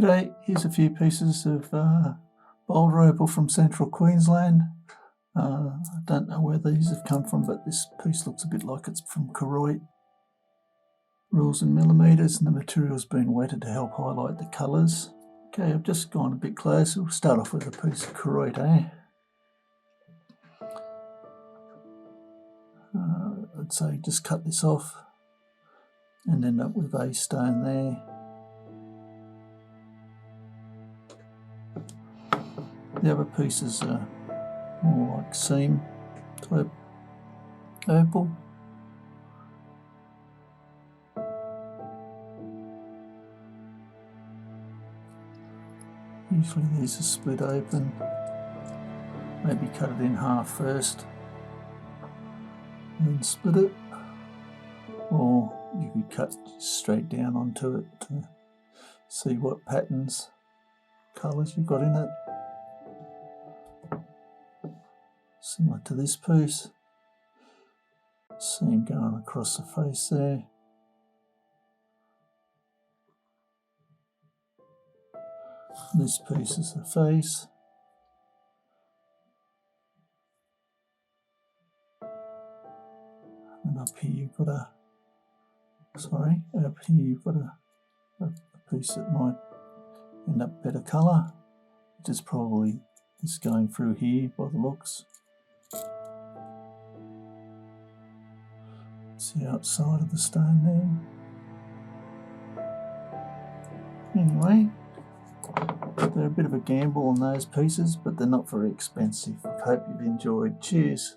Today, here's a few pieces of Boulder Opal from central Queensland. I don't know where these have come from, but this piece looks a bit like it's from Kuwait. Rules in millimetres, and the material's been wetted to help highlight the colours. Okay, I've just gone a bit closer. We'll start off with a piece of Kuwait, I'd say just cut this off and end up with a stone there. The other pieces are more like seam type opal. Usually these are split open. Maybe cut it in half first and then split it, or you could cut straight down onto it to see what patterns, colours you've got in it. Similar to this piece, seam going across the face there. This piece is the face. And up here you've got up here you've got a piece that might end up better colour, which is probably this going through here by the looks. It's the outside of the stone there. Anyway, they're a bit of a gamble on those pieces, but they're not very expensive. I hope you've enjoyed. Cheers.